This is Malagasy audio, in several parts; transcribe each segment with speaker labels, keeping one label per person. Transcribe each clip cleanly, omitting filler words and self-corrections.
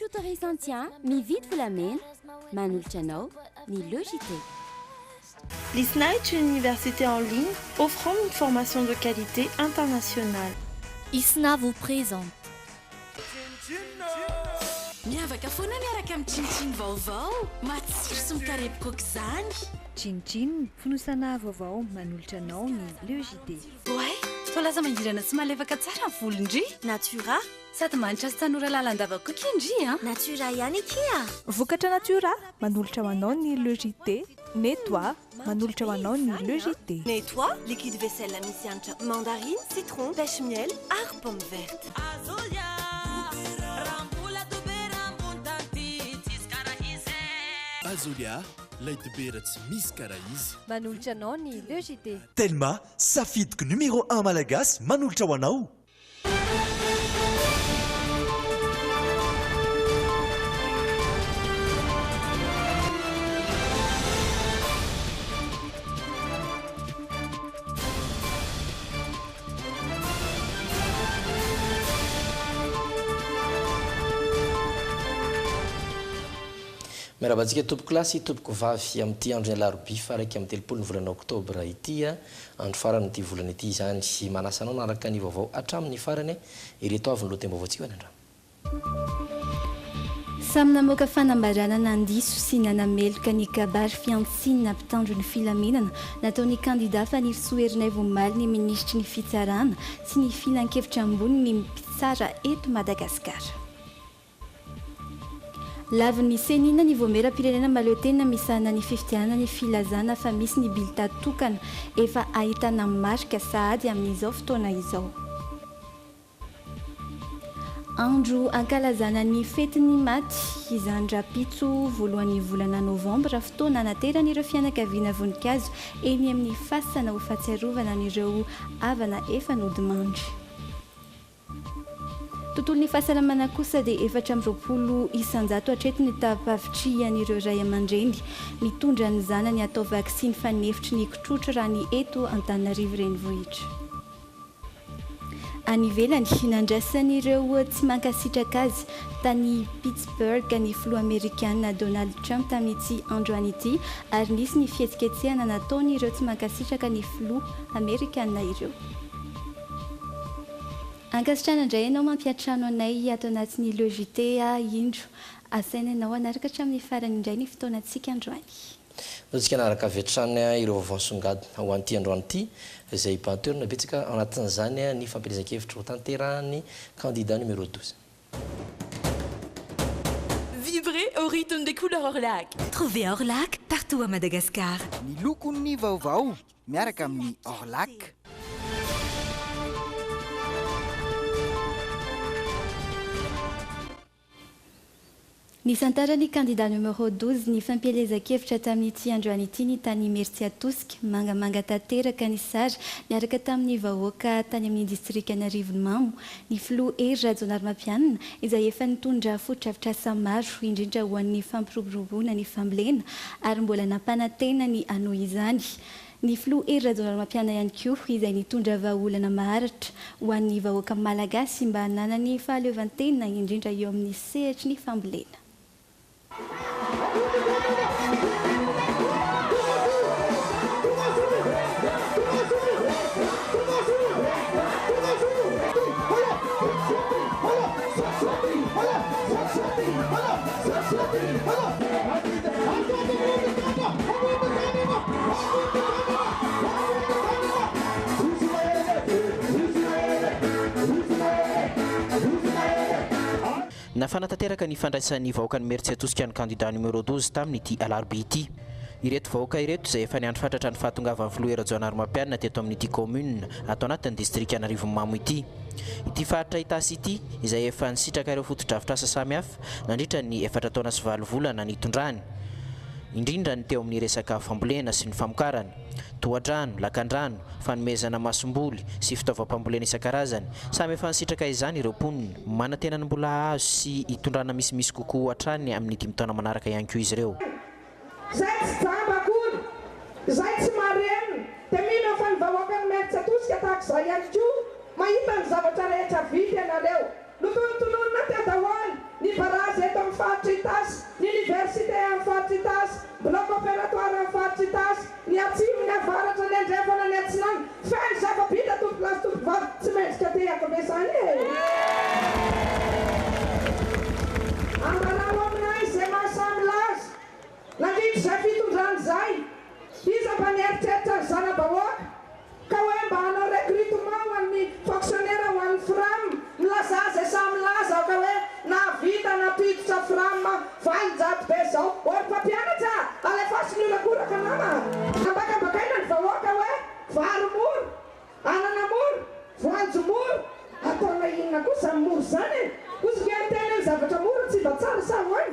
Speaker 1: autorisation mividy volamena manolotra anao ny Logité.
Speaker 2: L'ISNA est une université en ligne offrant une formation de qualité internationale.
Speaker 3: ISNA vous présente.
Speaker 4: Miavaka foana miaraka amin'ny Chin-Chin vaovao matsiro sy mikarepoka aok'izany.
Speaker 5: Chin-Chin fonosana vaovao manolotra anao ny Logité.
Speaker 4: Oay, toalaza mangirana sy malefaka tsara ny volondry.
Speaker 6: Natura
Speaker 4: Sady manitra sy tanora lalandava koa indry a.
Speaker 6: Natura ihany ikia.
Speaker 5: Vokatra Natura manolotra ho anao ny Logité. Nettoie manolotra ho anao ny Logité.
Speaker 6: Nettoie, liquide vaisselle misy hanitra mandarine, citron, pêche miel ary pomme verte.
Speaker 7: Azolia, lait de bera tsy misy karaha izy.
Speaker 5: Manolotra anao ny Logité.
Speaker 8: Telma, safidiko numéro 1 malagasy manolotra ho anao.
Speaker 9: Miarabantsika tompoko lasy tompoko vavy amin'ity andro ny alarobia fa raiky amin'ny 30 ny volana oktobra ity andro farany ity volana ity izany sy manasanao naraka ny vaovao hatramin'ny farany ireto avy ny lohatem-baovaontsika hoany andra.
Speaker 10: Samy namoaka fanambarana nandiso sy nanameloka ny kabary fiantsinina mpitandro ny filamenana nataon'ny kandida Fanify Soerinay Vomaly ny ministry ny fitsarana sy ny filan-kevitra ambony ny mpitsara eto Madagasikara. Lavin'ny senina ny voamera-pirenena maleotena misahana ny fifidianana ny filazana fa misy ny bilita tokana efa ahitana marika sahady amin'izao fotoana izao. Andro ankalazana ny fetiny maty izany rapitso voalohan'ny volana novambra fotoana nateran'ireo fianakaviana voninkazo eny amin'ny fasana ho fahatsiarovana an'ireo havana efa nodimandry. Tontolon'ny fahasalamana kosa dia 420 isanjato hatreto ny tapavitrian'ireo ray aman-dreny mitondra ny zanany atao vaksiny fanefitry ny kotrotro raha ny eto Antananarivo renivohitra. Any ivelany nandraisan'ireo tsy mankasitraka azy tany Pittsburgh ny filoha amerikana Donald Trump tamin'ity androany ity ary nisy ny fihetsiketsehana nataon'ireo tsy mankasitraka ny filoha amerikana ireo. Ankasitrana indray ianao mampiatrano anay ato anatin'ny Logité indro asaina ianao anaraka hatramin'ny farany indray ny fotoanantsika androany.
Speaker 9: Tsika anaraka avetrany ireo vaovao songadina ho an'ity androany ity izay panteurna betsaka anatin'izany ny fampielezan-kevitra ho tanterahany candidat numéro 12.
Speaker 4: Vibrez au rythme des couleurs Orlac.
Speaker 3: Trouvez Orlac partout à Madagascar.
Speaker 11: Ny lokon'ny vaovao miaraka amin'ny Orlac.
Speaker 10: Nisantarany candidat numéro 12 ny fampielezan-kevitra tamin'ity androany ity ny tany Mertsiatosika mangamanga tanteraka ny sary niaraka tamin'ny vahoaka tany amin'ny distrika ny Arivomamo ny filoha Hery Rajaonarimampianina izay efa nitondra foto-drafitrasa maro indrindra ho an'ny fampiroboroboana ny fambolena ary mbola nampanantena ny anohy izany. Ny filoha Hery Rajaonarimampianina ihany koa izay nitondra vahaolana maharitra ho an'ny vahoaka malagasy mba hananany fahaleovantena indrindra eo amin'ny sehatry ny fambolena.
Speaker 12: Nafanatanteraka ny fandraisan'ny vahoaka ny Mertsiatosika ny candidat numéro 12 tamin'ity alarobia ity. Ireto vahoaka ireto izay efa niandry fatratra ny fahatongavan'ny filoha Hery Rajaonarimampianina teto amin'ity commune atao anatin'ny distrika ny Arivomamo ity. Ity faritra itasy ity izay efa nisitraka ireo foto-drafitrasa samihafa nandritra ny 4 taona sy 9 volana nitondrany. Indrindra ny teo amin'ny resaka fambolena sy ny famokarana, tohadrano, lakandrano, fanomezana masomboly sy fitaovam-pambolena isan-karazany. Samy efa nisitraka izany ireo mponina, manantena ny mbola azo sy hitondrana misimisy kokoa hatrany amin'ny 10 taona manaraka ihany koa izy ireo.
Speaker 13: Zay tsy jambakony, zay tsy mareny, dia mino fa ny vahoaka ny Mertsiatosika tahaka izay ihany koa mahita ny zavatra rehetra vidy ianareo. Notonontononona ty adahoany ny barazy eto amin'ny faritra Itasy, ny université amin'ny faritra Itasy, bloc opératoire amin'ny faritra Itasy, ny atsimo, ny avaratra, ny andrefana, ny atsinany, feno zava-bita tompolasy tompovavy tsy mendrika te akabesany e. Ambarao aminay izay mahasamy laza, nandritra izay fitondrany izay, iza mba nieritreritra ny zana-bahoaka, ka hoe mba hanao recrutement ho an'ny fonctionnaire ho an'ny FRAM, milaza izay samy laza ka hoe navita napiditra FRAM 20 be zao, olo mpampianatra alefasy ny olakoraka nama, ambakambakaina ny vahoaka hoe vary moro, anana moro, voanjo moro, ataona inona kosa moro zany e, kosikely tena ny zavatra moro tsy mba tsara sa hoany,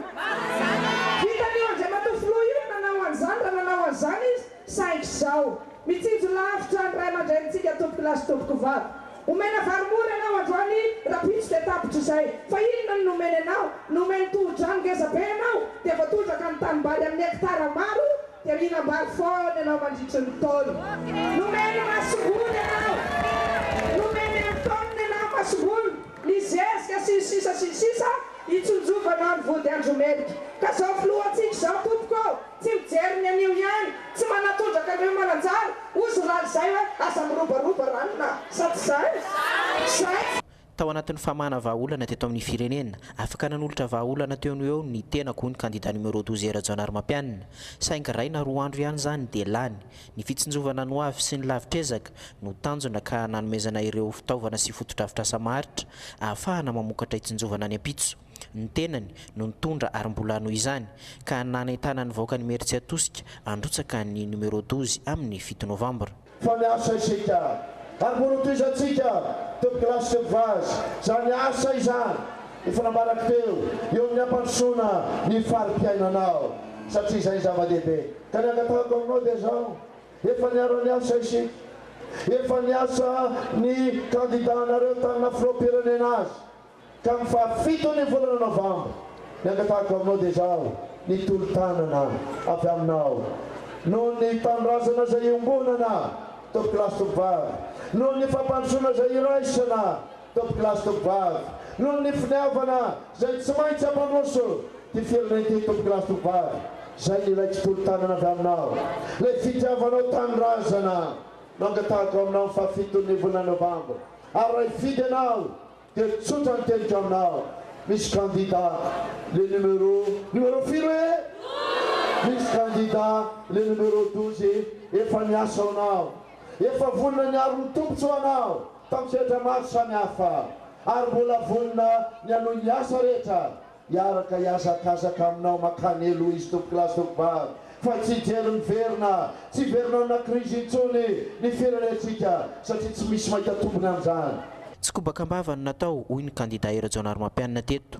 Speaker 13: vitan'io andray matofilo io nanao an'izany raha nanao an'izany izy saingy zao, mitsinjo lavitra ny ray aman-drenitsika tompoko lasy tompoko vavy, omena varomora ianao androany rapitso de tapitra izay, fa inona ny nomeny anao, nomeny tohodrano ngeza be ianao, dia voatodraka ny tanimbary amin'ny hektara maro, dia rihinam-bary foana ianao mandritry ny taona, nomeny masongolo ianao, nomeny antonina ianao masongolo, ny zezika sisa itsonjovanao ny vody andromedika, ka zao filohantsika zao tompoko, tsy mijery ny anio ihany, tsy manatondraka an'io mananjara, ozy raly zay hoe aza mirobaroba ranona, sady zay.
Speaker 12: Tao anatin'ny famahana vahaolana teto amin'ny firenena, afaka nanolotra vahaolana teo eo ny tenako ny candidat numéro 12 Rajaonary Mampianina, saingy raina 2 andro ihany zany dia lany. Ny fitsinjovana no avy sy ny lavitrezaka no tanjona ka nanomezana ireo fitaovana sy fotodrafitra samaharitra ahafahana mamokatra itsinjovana any ampitso. Ny tenany no nitondra ary mbola noho izany ka nanentana ny vahoaka ny Meritsy Atosika androtsaka ny numéro 12 amin'ny 7 novambra.
Speaker 14: Famiasa isika ary morotoizantsika tompoko lasy vazy zany asa izany efa nambaraka teo eo amin'ny ampandrosoana ny farim-piainanao satria izay zava-dehibe ka ny angatahako aminao dia zao efa niaro ny asa isika efa niasa ny candidat-nareo tanina filoham-pirenena azy ka amin'ny fahafitony volana novambra ny angatahako aminao dia zao ny tolo-tanana avy aminao noho ny tanorazana zay iombonana tompoko lasy tompoko noho ny fampandrosoana zay iraisana tompoko lasy tompoko vavy noho ny finiavana zay tsy maintsy ampandroso ty fireneny tompoko lasy tompoko vavy zay ilaitsy tolo-tanana avy aminao le fitiavanao tanorazana no angatahako aminao ny fahafitony volana novambra ary raha hifidy anao dia tsotra ny teniko aminao misy candidat le numéro firy hoe misy candidat le numéro 12 efa niasa anao efa vonona niaro ny tompontso anao tamin'ny sehatra maro samihafa ary mbola vonona ny ano ny asa rehetra iaraka iazakazaka aminao makany elo izy tompoko lasy tompoko vavy fa tsy jery ny verina tsy verina na krizy intsony ny firenentsika satria tsy misy mahita tombony amin'izany.
Speaker 12: Tsy kobakambava no natao hoy ny candidat Rajaonary Mampianina teto.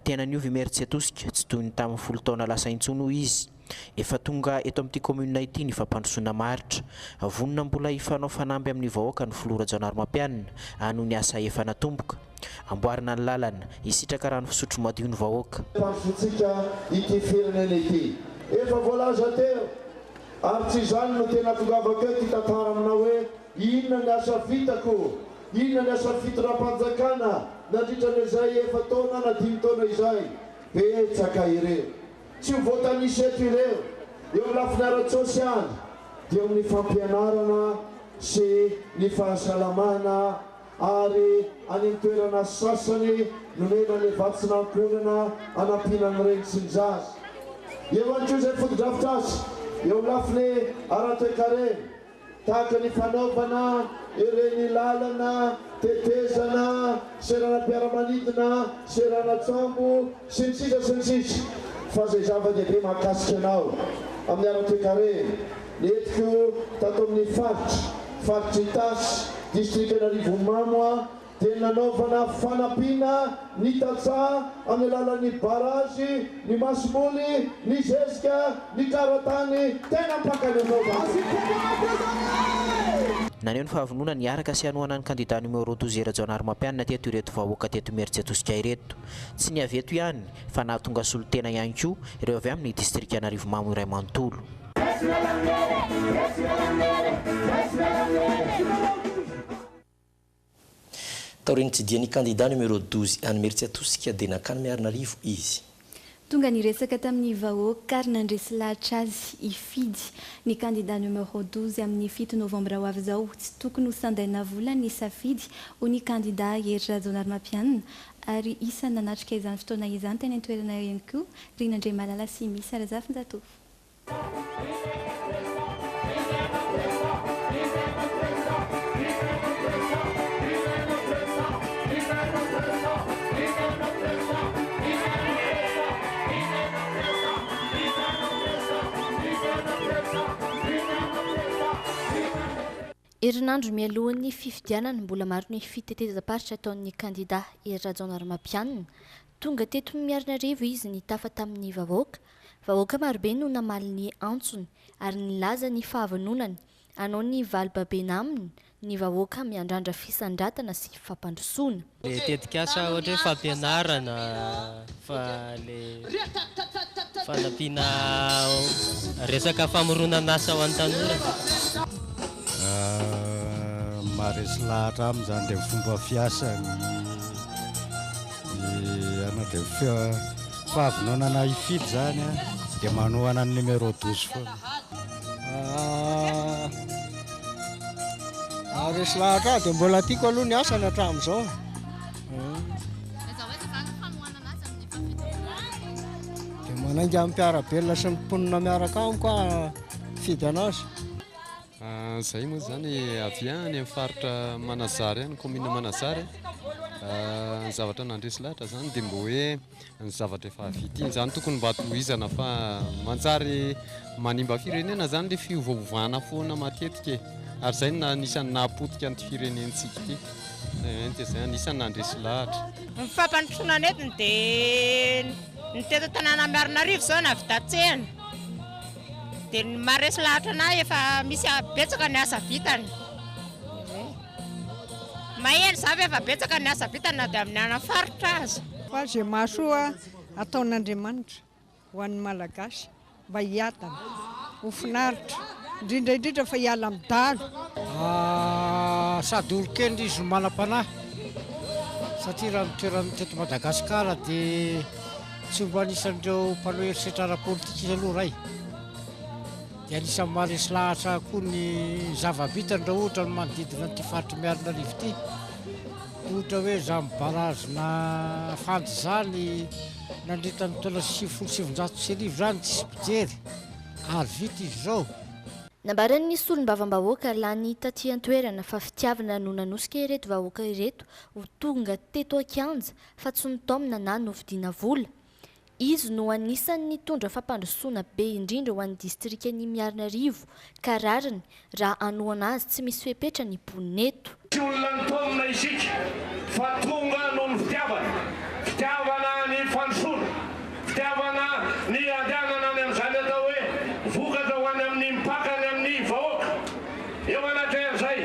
Speaker 12: Tena niovy Meritsy Atosika tsy toy ny tamin'ny 10 taona lasa intsony izy. Efa tonga eto amin'ity commune ity ny fampandrosoana maritra. Vonona mbola hifanao fanamby amin'ny vahoaka ny filoha Rajaonary Mampianina anoho ny asa efa natomboka. Amboarina ny lalana hisitraka rano fisotro madio ny vahoaka.
Speaker 14: Pandrosoantsika ity firenena ity efa voalaza teo ary tsy izany no tena tongavaka ety tantara aminao hoe inona ny asa vitako, inona ny asa fitondram-panjakana nandritra n'izay efa taona na 5 taona izay betsaka ireo tsy ho voatanisy eto ireo eo amin'ny lafiny ara-tsosialy dia amin'ny fampianarana sy ny fahasalamana ary any amin'ny toerana sasany nomena le vatsinankolana anampiana ny regny sy ny zaza eo any koa izay fotodrafitra azy eo amin'ny lafiny ara-toekarena tahaka ny fanaovana ireny lalana tetezana seranam-piaramanidina seranatsambo sy ny sisa sy ny sisa fa zay zava-dehibe mahakasika anao amin'ny ara-toekarena netiko tato amin'ny faritra Itasy district Anarivomamo dia nanaovana fanampiana ny tatsa amin'ny alalan'ny barazy ny masimoly ny zezika ny karatany tena mpakany anaovana.
Speaker 12: Naneo ny fahavonona niaraka sy hanoana ny candidat numéro 12 Rajaonary Mampianina teto ireto vahoaka teto Meritsy Atosika ireto. Tsy ny avy eto ihany fa nahatonga solotena ihany koa ireo avy amin'ny district Anarivomamo iray manontolo.
Speaker 9: taoriny tsy dia ny candidat numéro 12 any Meritsiatosika dia nakany Miarinarivo izy.
Speaker 10: Tonga niresaka tamin'ny vahoaka ary nandresy lahatra azy ifidy ny candidat numéro 12 amin'ny 7 novambra ho avy izao tsy tokony ho sandaina vola ny safidy ho ny candidat Hery Rajaonarimampianina ary isany nanatrika izany fotoana izany teny an-toerana ihany koa Rinandre Malala sy Miss Razafinjatovo.
Speaker 3: Herinandro mialohan'ny fifidianana mbola maro ny fitetezam-paritra ataon'ny candidat Hery Rajaonarimampianina. Tonga teto Miarinarivo izy nitafa tamin'ny vahoaka marobe no namaly ny antsony ary nilaza ny fahavanonany anao ny valibabe aminy ny vahoaka miandrandra fisandratana sy fampandrosoana.
Speaker 15: Le tetikasa ohatra hoe fampianarana fa le fanampiana resaka famoronana asa ho an'ny tanora.
Speaker 16: Maresy lahatra amin'izany dia fomba fiasany ana dia fahavinonana ifidy zany dia manohana ny numéro 12 foana.
Speaker 17: Maresy lahatra dia mbola tiako aloha ny asany hatramin'izao. Dia manainga amin'ny mpiarabelona sy ny mponina miaraka amiko fidy anazy.
Speaker 18: Zay moa zany avy any amin'ny faritra Manazary any commune Manazary ny zavatra nandresy lahatra zany dia mbo hoe ny zavatra efa vitiny zany tokony mba tohizana fa manjary manimba firenena zany le fiovaovana foana matetika ary zay anisan'ny nahapotika ny firenentsika ity dia zay anisan'ny nandresy lahatra.
Speaker 19: Ny fampandrosoana netiny dia ny teto tanàna Miarinarivo zao navidatsehana dia ny maresy lahatra na efa misy betsaka ny asa vitany. Maheno zavy efa betsaka ny asa vitany na dia amin'ny anafaritra azy.
Speaker 20: Fa izay mahasoa ataon'Andriamanitra ho an'ny Malagasy mba hiatana ho finaritra indrindra fa hiala amin'ny dalo.
Speaker 17: Sady olon-kely izy no manam-panahy satria raha mitoerana teto Madagasikara dia tsy mba anisan'ireo mpanohy herisetra ara-politika aloha ray. Dia anisan'ny maresy lahatra koa ny zava-bitany raha ohatra ny manodidina an'ity faritra Miarinarivo ity. Ohatra hoe zambarazina fandy zany nandritany taona 770 zany tsy pijery ary vita izy izao.
Speaker 3: Nambaran'ny solombavam-bahoaka lany taty an-toerana fa fitiavana no nanosika ireto vahoaka ireto ho tonga teto Akianja fa tsy nitaomina na novidiana vola. Izy no anisan'ny nitondra fampandrosoana be indrindra ho an'ny distrikan'ny Miarinarivo ka rariny raha anohana azy tsy misy fepetra ny ponina eto.
Speaker 21: Tsy olona nitaomina isika fa tonga no ny fitiavana ny fandrosoana, fitiavana ny andehanana any amin'izany atao hoe vokatra ho any amin'ny mipakany amin'ny vahoaka. Eo anatin'izay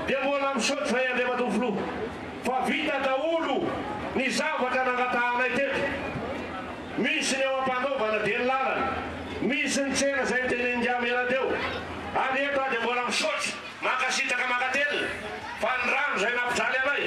Speaker 21: dia mbola misaotra fa andeha matovolò fa vita daholo ny zavatra nangatahanay teto. Misy ny eo am-pandovana dia ny lalana, misy ny tsena izay tenenindiamela teo. Ary eto dia mbola misaotra makasitaka makatelina fa ny rano izay nampijaly anay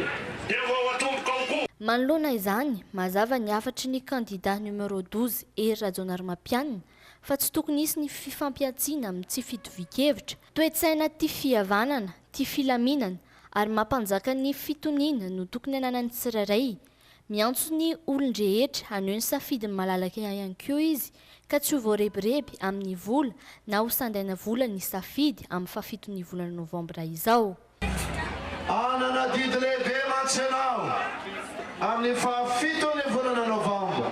Speaker 21: dia vao atomboka ao koa.
Speaker 3: Manoloana izany, mazava ny afatry ny candidat numéro 12 Hery Rajaonarimampianina fa tsy tokony hisy ny fifampiatsiana amin'ny tsy fitovian-kevitra, toe-tsaina tia fihavanana, tia filaminana ary mampanjaka ny fitoniana no tokony ananany tsirairay. Miantso ny olon-drehetra haneho ny safidiny malalaka ihany koa izy ka tsy ho voarebireby amin'ny vola na ho sandaina vola ny safidy amin'ny fafitony volana novambra izao.
Speaker 14: Anana didy lehibe matsenao amin'ny fafitony volana novambra.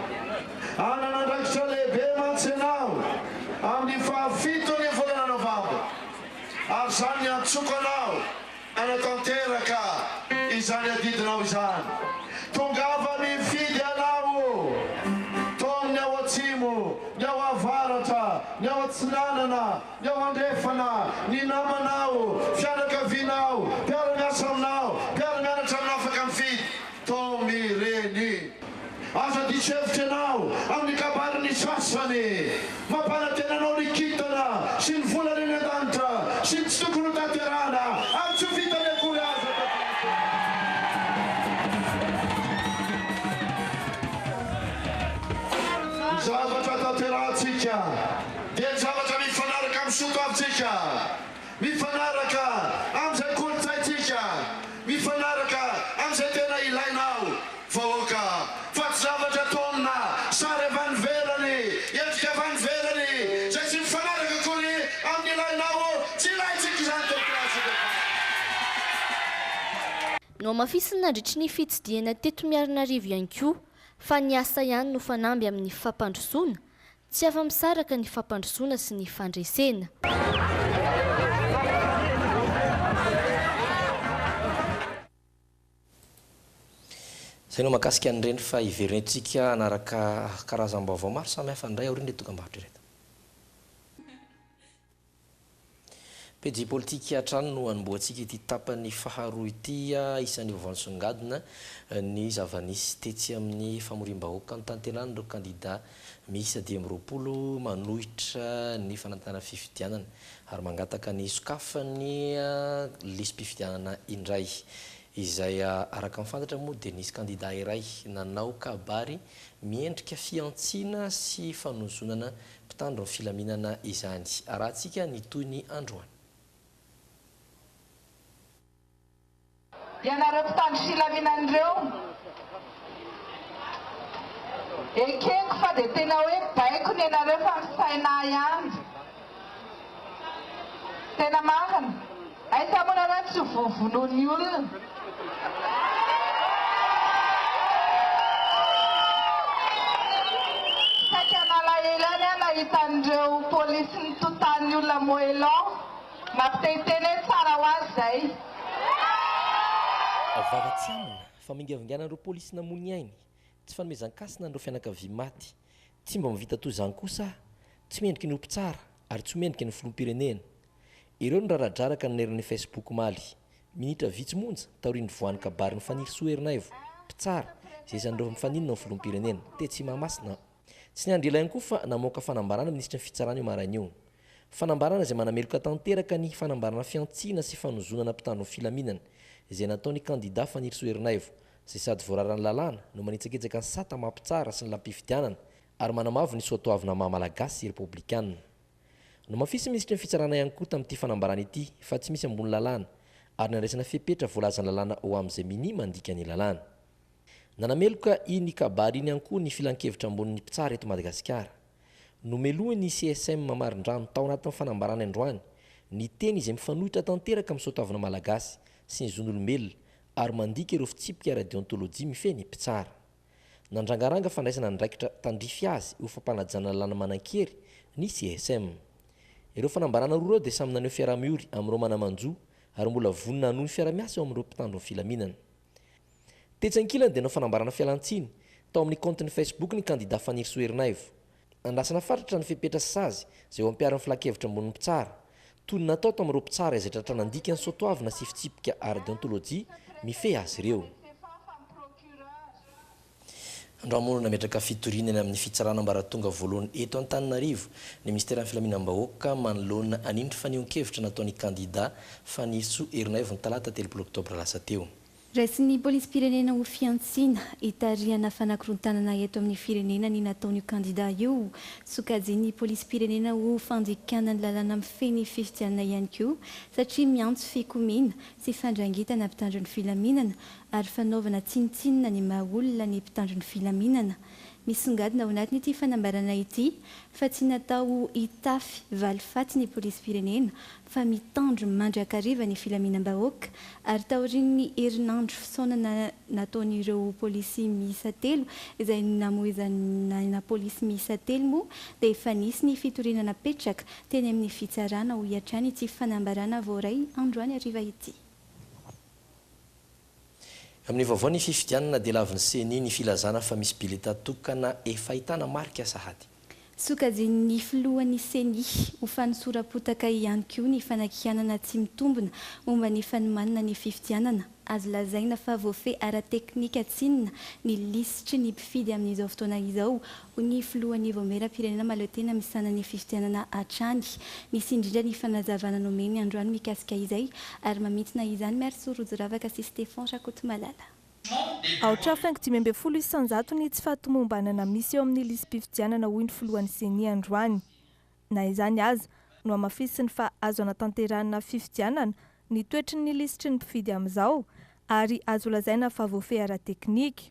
Speaker 14: Anana ndrakitra lehibe matsenao amin'ny fafitony volana novambra. Ary zany antsoko anao anatanteraka izany adidinao izany. Tongava mifidy anao toa ny ao atsimo, ny ao avaratra, ny ao atsinanana, ny ao andrefana, ny namanao, fianakavinao, mpiara-miasa aminao, mpiara-mianatra aminao afaka mifidy toa mireny. Aza diso-hevitra ianao amin'ny kabarin'ny sasany mampanatenanao ny kintana sy ny volana eny an-danitra sy ny tsy tokony ho tanterana ary tsy ho vitany akory aza. zavatra tanterantsika dia ny zavatra mifanaraka amin'ny soatoavitsika, mifanaraka amin'izay kolontsaintsika, mifanaraka amin'izay tena ilainao vahoaka, fa tsy zavatra taonina sary avy any ivelany, endrika avy any ivelany zay tsy mifanaraka akory amin'ny ilainao, tsy ilaintsika izany tompoklasy.
Speaker 3: no mafisina nandritry ny fitsidihana teto Miarinarivo ihany koa fa ny asa ihany no fanamby amin'ny fampandrosoana, tsy afa-misaraka ny fampandrosoana sy ny fandresena.
Speaker 9: Zay no makasika an'ireny fa iverinetsika anaraka karazam-baovao maro samihafa ndray aoriana dokam-barotra ireto. Pejy politika hatrany no anomboantsika ity tapany faharoa ity isan'ny vaovao nisongadina ny zava-nisy tetsy amin'ny famorim-bahoaka ny tantenany ireo kandida miisa 20 manohitra ny fanantana fifidianana ary mangataka ny sokafany lisy mpifidianana indray. Izay araka mifantatra moa dia nisy kandida iray nanao kabary miendrika fiantsiana sy fanozonana mpitandro ny filaminana izany. Arahantsika ny toy ny androany.
Speaker 13: Ianareo mpitandro filaminan'ireo ekeko fa dia tena hoe baiko ny ianareo fa misaina ihany. Tena marina. Aisa moa nareo tsy vovonoan'ny olona. Saika nalahelo any nahitan'ireo polisy nitotan'ny olona moelon mampitehiteny tsara ho azy zay.
Speaker 9: Vavatsy amina fa mingavinganan'ireo polisy namony ainy tsy fanomezan-kasina an'ireo fianakavia maty, tsy mba mivita toy izany kosa tsy mendriky ny ompitsara ary tsy mendriky ny filoham-pirenena. Ireo ny raradraraka ny neriny Facebook maly minitra vitsy monja taorian'ny voan'ny kabary ny faniry Soherinaivo mpitsara izay izan'ireo mifaninona ny filoham-pirenena te tsy mahamasina. Tsy ny andro ilainy koa fa namoaka fanambarana minisitra ny fitsarana io marainio, fanambarana izay manameloka tanteraka ny fanambarana fiantsiana sy fanozonana mpitandro ny filaminana izay nataon'ny kandida faniry Soherinaivo izay sady voararany lalàna no manitsaketsaka ny sata mampitsara sy ny lampifidianana ary manamavo ny soatoavina maha-malagasy sy republikanina. No mafisy minisitra ny fitsarana ihany koa tamin'ity fanambarana ity fa tsy misy ambony lalàna ary nandraisana fepetra voalazany lalàna ho amin'izay mini mandika ny lalàna. Nanameloka iny kabary iny ihany koa ny filan-kevitra ambonin'ny mpitsara eto Madagasikara. Nomeloany CSM Mamarindranno tao anatin'ny fanambarana androany ny teny izay mifanohitra tanteraka amin'ny soatoavina malagasy sy ny zon'olombelona ary mandika ireo fitsipika radiontolojia mifeny mpitsara. Nandrangaranga fandraisana ndraikitra tandrify azy ho fampanajana lalàna manan-kery ny CSM. Ireo fanambarana roa ireo dia samy naneho fiaraha-miory amin'ireo manamanjo ary mbola vonina hanohy fiara-miasa eo amin'ireo mpitandro ny filaminana. Tetsy ankilany dia nao fanambarana fialantsiny tao amin'ny compte-ny Facebook ny kandida faniry Soherinaivo. Andrasana fatratra ny fepetra sazy izay ho ampiarin'ny filan-kevitra ambony mpitsara toy ny natao tao amin'ireo mpitsara izay tratra nandika ny soatoavina sy fitsipika ara-deontolojia mife azy ireo. Androamono nametraka fitorinana amin'ny fitsarana ambaratonga voalohany eto Antananarivo ny ministera ny filaminam-bahoaka manoloana anindry fanehoan-kevitra nataon'ny kandida faniry Soherinaivo ny talata 3 oktobra lasa teo.
Speaker 10: Raisin'ny polisy-pirenena ho fiantsiana hitarihana fanakorotanana eto amin'ny firenena ny nataon'io kandida io. Sokajian'ny polisy-pirenena ho fandikana ny lalàna mifeny fifidianana ihany koa satria miantso fikomina sy fandrangitana mpitandro ny filaminana ary fanaovana tsinitsinina ny maha-olona ny mpitandro ny filaminana. Misongadina ao anatin'ity fanambarana ity fa tsy natao hitafy valifaty ny polisy-pirenena fa mitandro mandrakariva ny filaminam-bahoaka ary taorian'ny herinandro fisaonana nataon'ireo polisy miisa 3 izay namoizana polisy miisa 3 moa dia efa nisy ny fitorinana petraka teny amin'ny fitsarana ho hiatrany ity fanambarana voaray androany hariva ity.
Speaker 9: Amin'ny vaovao ny fifidianana dia lavin'ny CENI ny filazana fa misy bileta tokana efa ahitana marika sahady.
Speaker 10: Sokajian'ny filohan'ny CENI ho fanosorapotaka ihany koa ny fanakianana tsy mitombina momba ny fanomanana ny fifidianana. Azo lazaina fa voafehy ara-teknika tsinina ny lisitry ny mpifidy amin'izao fotoana izao ho ny filohan'ny voameram-pirenena maleo tena misana ny fifidianana hatrany. Misy indrindra ny fanazavana nomeny androany mikasika izay ary mamitina izany Merci Rojo Ravaka sy Stéphane Rakotomalala.
Speaker 5: aotrafaingo 5 isanjato ny tsy fahatomombanana misy eo amin'ny lisym-pifidianana hoy ny filohan'ny seni androany na izany aza no amafisiny fa azo anatanterahana fifidianana ny toetry ny lisitry ny mpifidy amin'izao ary azo lazaina fa voafehy ara-teknika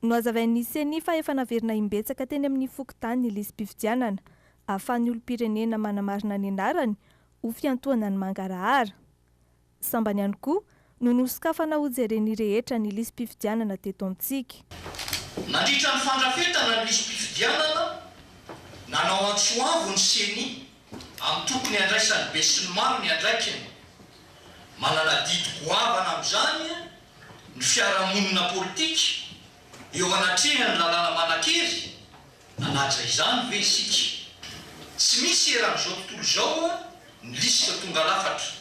Speaker 5: no azavain'ny seni fa efa naverina imbetsaka teny amin'ny fokotany ny lisym-pifidianana ahafahan'ny olom-pirenena manamarina ny anarany ho fiantohana ny mangarahara sambany ihany koa no nosokafana ho jereny rehetra ny lisym-pifidianana teto amintsika
Speaker 1: nandritra ny fandrafetana ny lisym-pifidianana nanao antsoavo ny seni amin'ny tokony andraisany be sy ny maro ny andraikiny manana didy goavana amin'izany ny fiarahamonina politika eo anatrehany lalàna manan-kery nanaja izany ve isika tsy misy eran'izao tontolo izao ny lisitra tonga lafatra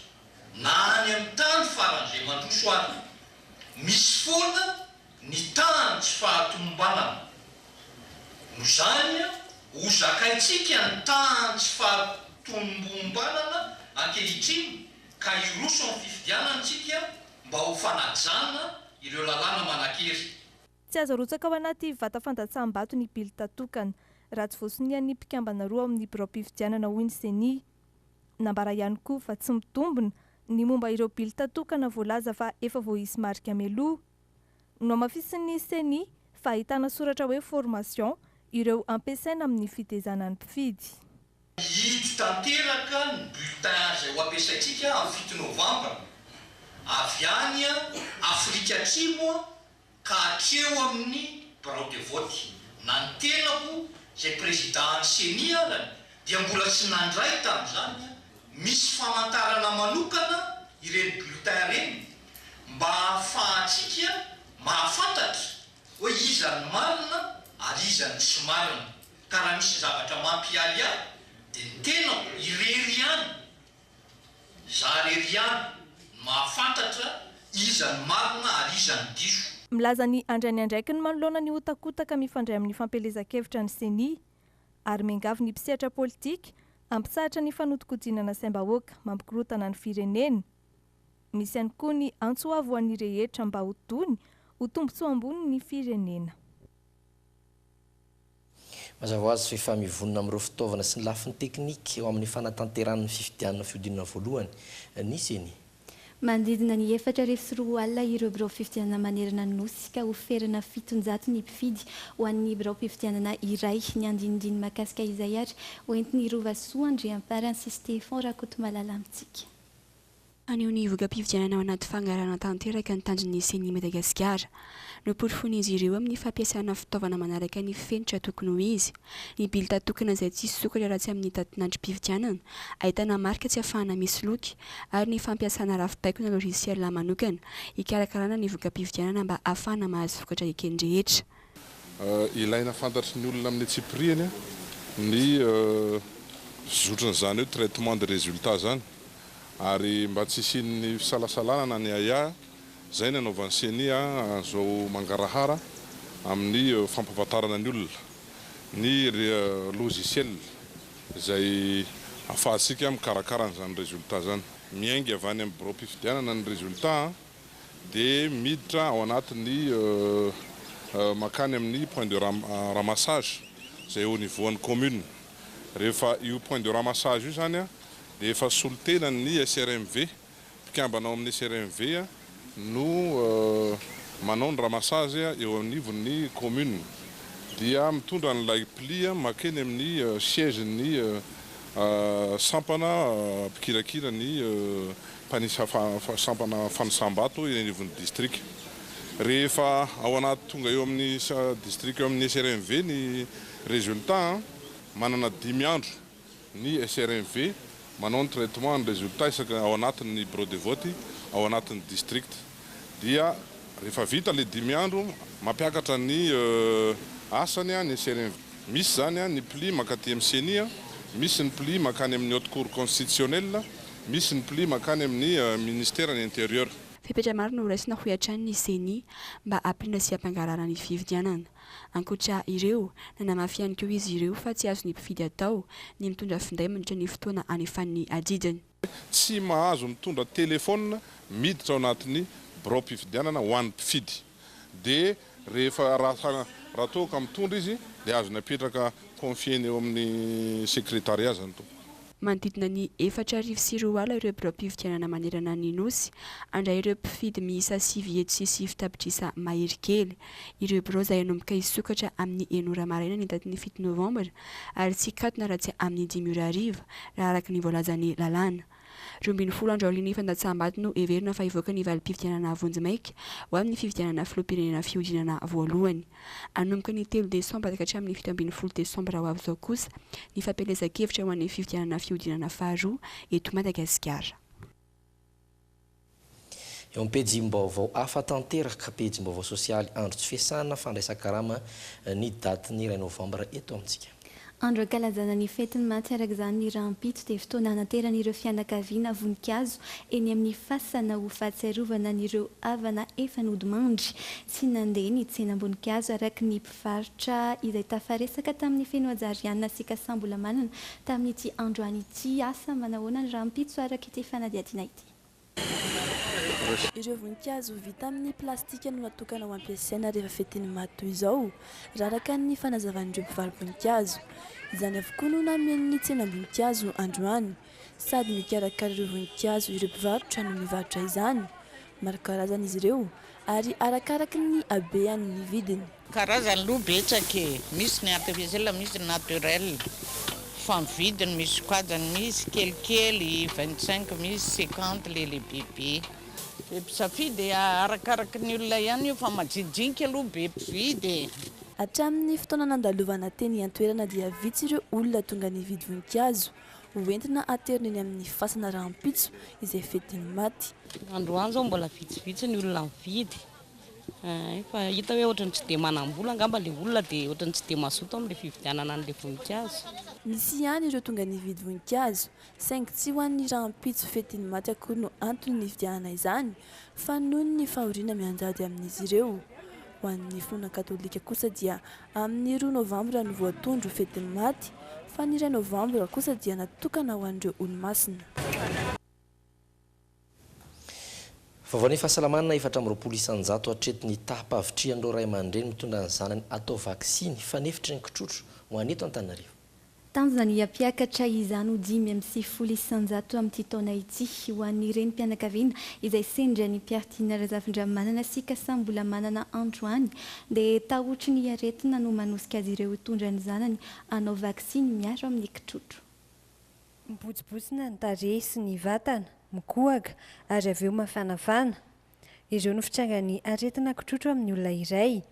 Speaker 1: na any amin'ny tany faran'izay mandroso any misy foana ny tany tsy fahatomombanana no zany ho zakaitsika ny tany tsy fahatomombanana ankehitriny ka iroso amin'ny fifidianantsika mba ho fanajana ireo lalàna manan-kery
Speaker 5: tsy azo arotsaka ao anaty vata fandatsaham-bato ny bily tatokana raha tsy voasonian'ny mpikambana roa amin'ny birao-pifidianana hoy ny seni nambara ihany koa fa tsy mitombona ny momba ireo bily tatokana voalaza fa efa voahisy marika meloa no amafisin'ny seni fa ahitana soratra hoe formation ireo ampiasaina amin'ny fitezana ny mpifidy
Speaker 1: hidy tanteraka ny bulletin izay ho ampiasaintsika amin'ny 7 novambra avy any Afrika Atsimo ka hatreo amin'ny bureau de vote na ny tenako izay président seni alany dia mbola tsy nandray tamin'izany misy famantarana manokana ireny bulletin reny mba ahafahantsika mahafantatra hoe iza ny marina ary iza ny tsy marina ka raha misy zavatra mampialy ahy dia ny tenako irery ihany za rery ihany mahafantatra iza ny marina ary iza ny diso
Speaker 5: milaza ny andrainy andraiky ny manoloana ny hotakotaka mifandray amin'ny fampelezan-kevitra ny seni ary miangavy ny mpisehatra politika ampisahatra ny fanodikodianana saim-bahoaka mampikorotana ny firenena misy ihany koa ny antsoavo an'ny rehetra mba ho tony ho tombotsoa ambony ny firenena
Speaker 9: mazava azy fefa mivonona amin'ireo fitaovana sy ny lafiny teknika eo amin'ny fanatanteran'ny fifidianana fiodinana voalohany ny seni
Speaker 10: Mandidina ny 4 alina ireo birao fifidianana manerana ny nosy ka oferana 700 ny mpifidy ho an'ny birao fifidianana iray ny andinindiny mahakasika izay ary hoentiny Rova Soandriampara sy Stefan Rakotomalala amintsika.
Speaker 22: Aneo ny voka-pifidianana ao anaty fangarana tanteraka ny tandron'ny seni Madagasikara. Noporifoina izy ireo amin'ny fampiasana fitaovana manaraka ny fenitra tokony ho izy. Ny bily tatokana izay tsy sokatra raha tsy amin'ny tatinandrom-pifidianana, ahitana marika tsy ahafahana misy loky ary ny fampiasana rafipaikona logiciel manokana hikarakarana ny voka-pifidianana mba ahafahana mahazo vokatra ekeny rehetra.
Speaker 23: Ilaina fantatry ny olona amin'ny tsipriany ny zotran'izany hoe traitement de résultat zany ary mba tsy isian'ny fisalasalana ny aya zay ny anaovan'ny seni zao mangarahara amin'ny fampahafantarana ny olona ny logiciel izay ahafahantsika mikarakara n'izany résultat zany miaingy avy any amin'ny birao-pifidianana ny résultat dia miditra ao anatin'ny makany amin'ny point de ramassage izay au niveau ny commune rehefa io point de ramassage io zany dia efa solitenany SRMV mpikambanao amin'ny SRMV no manao ny ramassage eo anivon'ny commune dia mitondra n'ilay pli makeny amin'ny siège ny sampana mpikirakira ny mpanisa sampana fanisambato eo anivon'ny district rehefa ao anaty tonga eo amin'ny district eo amin'ny SRMV ny résultat manana 10 andro ny SRMV manao ny traitement ny résultat isaka ao anatin'ny bureau de vote ao anatin'ny district dia rehefa vita le 10 andro mampiakatra ny asany ny SRMV misy zany ny pli makaty amin'ny seni misy ny pli makany amin'ny haute cour constitutionnelle misy ny pli makany amin'ny ministère ny intérieur.
Speaker 22: Fepetra maro no raisina ho iantrany ny seni mba ampirina sy ampangarana ny fifidianana. Ankoatra ireo nanamafy ihany koa izy ireo fa tsy azo ny mpifidy atao ny mitondra finday mandritra ny fotoana anefan'ny adidiny.
Speaker 23: Tsy mahazo mitondra telefôna miditra ao anatin'ny birao-pifidianana ho an'ny mpifidy dia rehefa raha toaka mitondra izy dia azona apetraka confieny eo amin'ny secrétariat zany to.
Speaker 22: Manodidina ny 4 ala ireo biro-pividianana manerana ny nosy, andray ireo mpifidy miisa 7 eto sy 7 tapitrisa mahery kely. Ireo biro izay hanomboka hisokatra amin'ny 9 maraina ny daty ny 7 novambra ary tsy katona raha tsy amin'ny 5 ariva raha araka ny voalazan'ny lalàna. 12 andro aorian'ny fandatsaham-bato no heverina fa hivoaka ny valim-pividianana vonjimaika ho amin'ny fividianana filoham-pirenena fihodinana voalohany. Anomboka ny 3 desambra ka hatramin'ny 17 desambra ho avy izao kosa ny fampielezan-kevitra ho an'ny fividianana fihodinana faharoa eto Madagasikara.
Speaker 9: Eo amin'ny pejim-baovao hafa tanteraka pejim-baovao sosialy andro tsy fiasana fandraisan-karama ny daty ny 2 novambra eto amintsika.
Speaker 10: Andro ankalazana ny fetiny maty araka izany ny rahampitso dia fotoana hanateran'ireo fianakaviana voninkazo eny amin'ny fasana ho fahatsiarovana n'ireo havana efa nodimandry sy nandeha ny tsenam-boninkazo araka ny mpivarotra izay tafaresaka tamin'ny fenoajariana sy kasambola manana tamin'ity androany ity. Asa manahoana ny rahampitso araka ity fanadiadiana ity.
Speaker 2: Ireo voninkazo vita amin'ny plastika no natokana ho ampiasaina rehefa fetiny maty toy izao raraka ny fanazavan'ireo mpivarotra voninkazo. Izany avokoa no namian'ny tsenam-boninkazo androany sady mikarakara ireo voninkazo ireo mpivarotra no mivarotra izany. Maro karazana izy ireo ary arakaraky ny habean'ny vidiny.
Speaker 6: Karazany loha betsaka, misy ny artificiel, misy ny naturel. Fa ny vidiny misy koadany misy kelikely 25, misy 50 le bebe. Be mpisafidy arakaraky ny olona ihany io fa majijinika aloha be mpividy.
Speaker 2: Hatramin'ny fotoana nandalovana teny an-toerana dia vitsy ireo olona tonga nividy voninkazo hoentina aterina eny amin'ny fasana rahampitso izay fetiny maty.
Speaker 7: Androany zao mbola vitsivitsy ny olona mividy. Fa hita hoe ohatrany tsy dia manam-bola angamba le olona dia ohatrany tsy dia mazoto amin'ilay fividianana an'ilay voninkazo.
Speaker 2: Misy ihany ireo tonga nividy voninkazo saingy tsy ho an'ny rahampitso fetiny maty akory no antony nividianana izany fa noho ny fahoriana mianjady amin'izy ireo. Ho an'ny finoana katolika kosa dia amin'ny 2 novambra no voatondro fetiny maty fa ny 2 novambra kosa dia natokana ho an'ireo olo-masina.
Speaker 9: Vaovany fahasalamana 420 isanjato hatretin'ny tapavitrian'ireo ray aman-dreny mitondra ny zanany atao vaksiny fa nefitry ny kitrotro ho an'eto Antananarivo.
Speaker 10: Tanjona ny ampiakatra izany ho 520 isanjato amin'ity taona ity ho an'ny renim-pianakaviana izay sendra ny mpiaritiana Razafindriamanana sy Kasambola manana androany dia tahotry ny aretina no manosika azy ireo hitondra ny zanany hanao vaksiny miaro amin'ny kitrotro.
Speaker 24: Mibotsibotsina ny tarehy sy ny vatana, mikohaka ary avy eo mafanafana. Ireo no fitrangany aretina kitrotro amin'ny olona iray.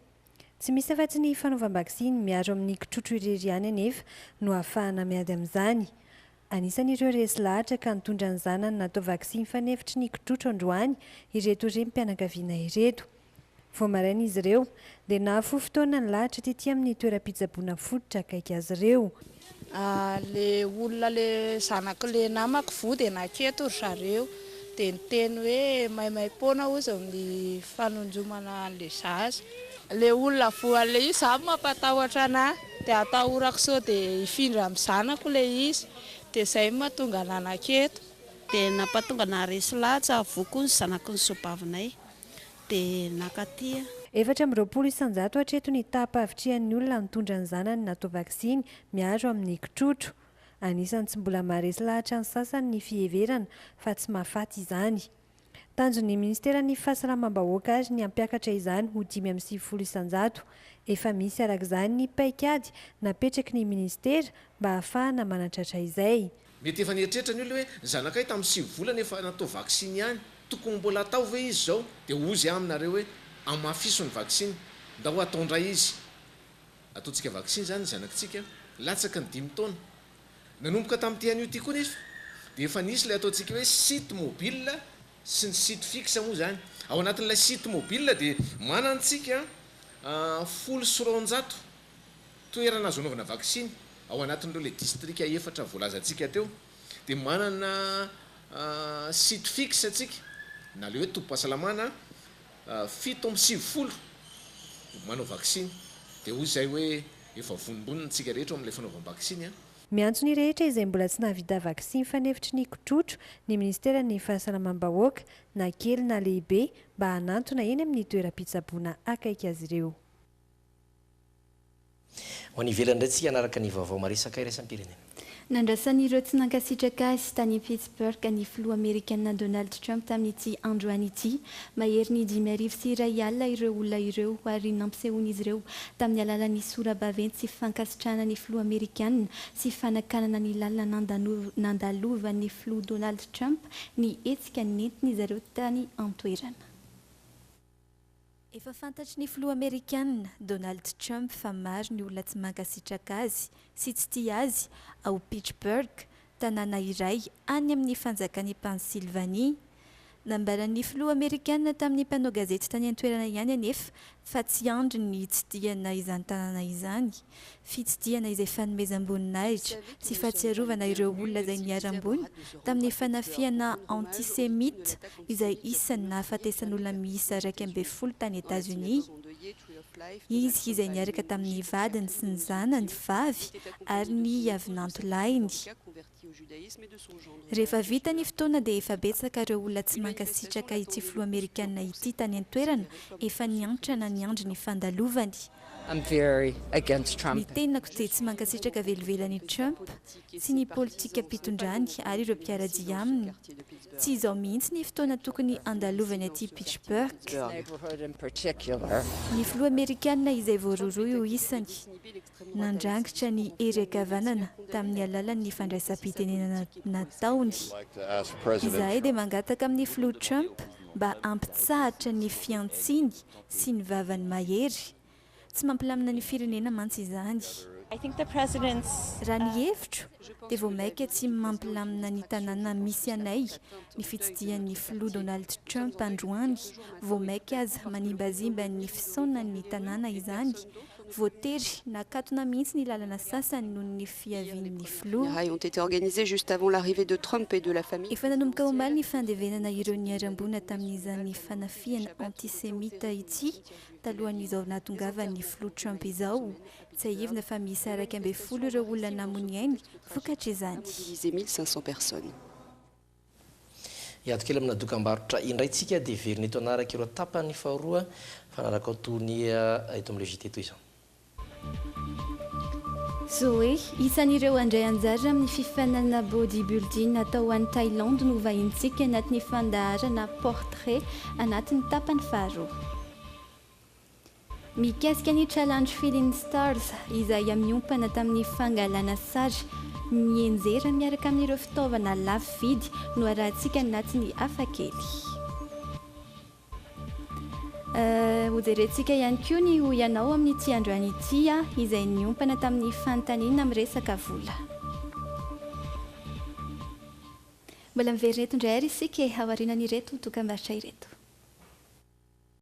Speaker 24: Tsy misy afa-tsy ny fanaovam-baksiny miaro amin'ny kitrotro irery ihany anefa no ahafahana miady amin'izany. Anisan'ireo resy lahatra ka nitondra ny zanany natao vaksiny fa nefitry ny kitrotro androany ireto renim-pianakaviana ireto. Vao maraina izy ireo dia nahafohy fotoana ny lahatra tety amin'ny toeram-pitsaboana fototra akaiky azy ireo.
Speaker 6: Le olona le zanako le namako vody naketo ry zareo dia niteny hoe maimai-poana ozy amin'ny fanonjomana an'ilay zaza. Le olona voale izy zaho mampatahotra anahy dia atahorako sao dia hifindra amin'ny zanako le izy dia izay mahatonga naketo.
Speaker 25: Dia nampatonga naharesy lahatra avokoa ny zanako ny soabavinay dia nakatia.
Speaker 24: 420 isanjato hatreto ny tapavitrian'ny olona nitondra ny zanany natao vaksiny miaro amin'ny kitrotro. Anisan'ny tsy mbola maharesy lahatra ny sasany ny fiheverana fa tsy mahafaty izany. Tanjon'ny Ministeran'ny Fahasalamam-bahoaka azy ny ampiakatra izany ho 520 isanjato. Efa misy arak'izany ny paikady napetraky ny ministera mba ahafahana manatratra izay.
Speaker 26: Mety efa nieritreritra ny olona hoe ny zanakay tamin'ny 7 volana efa natao vaksiny ihany, tokony mbola atao ve izy zao dia ozy aminareo hoe amafiso ny vaksiny nda ho ataondray izy. Ataontsika vaksiny zany zanakitsika latsaka ny 5 taona. Nanomboka tamin'ity anio ity koa nefa dia efa nisy ilay ataontsika hoe site mobile sy ny site fixe moa zany. Ao anatin'ilay site mobile dia manantsika 100 toerana azo anaovana vaksiny ao anatin'ireo le distrika 4 voalazantsika teo. Dia manana site fixe atsika na le hoe topo-pahasalamana 770 manao vaksiny dia hoy izay hoe efa vonimbonina tsika rehetra amin'ilay fanaovam-vaksiny
Speaker 24: miantso ny rehetra izay mbola tsy navita vaksiny fanefitry ny kotrotro ny ministeran'ny fahasalamam-bahoaka na kely na lehibe mba hanantona eny amin'ny toeram-pitsaboana akaiky azy ireo.
Speaker 9: Ho any ivelany indray tsika anaraka ny vaovao maresaka iraisam-pirenena.
Speaker 10: Nandrasan'ireo tsy nankasitraka azy tany Pittsburgh ny filoha amerikanina Donald Trump tamin'ity androany ity mahery ny 5,1 ireo olona ireo ary nampisehoana izy ireo tamin'ny alalan'ny sora-baventy sy fankasitrahana ny filoha amerikanina sy fanakanana ny lalina nandalovan'ny filoha Donald Trump ny hetsika nentiny izy ireo tany antoerana. Efa fantatry ny filoha amerikanina Donald Trump fa maro ny olona tsy mankasitraka azy sy tsy tia azy ao Pittsburgh, tanàna iray any amin'ny fanjakany Pennsylvanie. Nambaran'ny filoha amerikanina tamin'ny mpanao gazety tany antoerana ihany anefa fa tsy andry ny tsidiana izany tanàna izany. Fitsidiana izay fanomezam-boninahitra sy fahatsiarovana ireo olona izay niara-mbony tamin'ny fanafiana antisemita izay isan'ny nahafatesan'olona miisa 12 tany États-Unis. Izy izay niaraka tamin'ny vadiny sy ny zanany vavy ary ny avinanto lainy. Rehefa vita ny fotoana dia efa betsaka ireo olona tsy mankasitraka ity filoha amerikanina ity tany antoerana efa niantra na niandry ny fandalovany. Ny tenako dia tsy mankasitraka velivela ny Trump sy ny politika mpitondrany ary ireo mpiaradia aminy. Tsy izao mihitsy ny fotoana tokony andalovany aty Pittsburgh. Ny filoha amerikanina izay voaroroy ho isany nandrangitra ny hery-akavanana tamin'ny alalan'ny fandraisam-pitenenana nataony. Izahay dia mangataka amin'ny filoha Trump mba ampitsahatra ny fiantsiny sy ny vavany mahery. Tsy mampilamina ny firenena mantsy izany. Raha ny hevitro dia vao maika tsy mampilamina ny tanàna misy anay ny fitsidian'ny filoha Donald Trump androany, vao maika aza manimbazimba ny fisaonan'ny tanàna izany, voatery nakatona mihitsy ny lalana sasany noho ny fiavian'ny filoha. Efa nanomboka omaly ny fandevenana ireo niarambona tamin'izany fanafiana antisemita ity talohan'izao nahatongavan'ny filoha Trump izao. Tsy ahivina fa misy 12 ireo olona namony ainy vokatra izany.
Speaker 9: Iato kely amina dokam-barotra indraytsika dia verina eto anaraka ireo tapany faharoa fanaraka tony eto amin'ilay JT toy izao.
Speaker 10: Zoe, isan'ireo andray anjara amin'ny fifanana bodybuilding natao an'i Thaïlande no vahintsika anatin'ny fandaharana portrait anatin'ny tapany faharoa. Mikasika ny challenge Feeling Stars izay amiompana tamin'ny fangalana sary mienjera miaraka amin'ireo fitaovana lafo vidy no arahantsika anatin'ny hafakely. Hojerentsika ihany koa ny ho ianao amin'ity androany ity izay niompana tamin'ny fanontaniana amin'ny resaka vola. Mbola miverina eto indray ary isika hawariana ireto dokam-barotra ireto.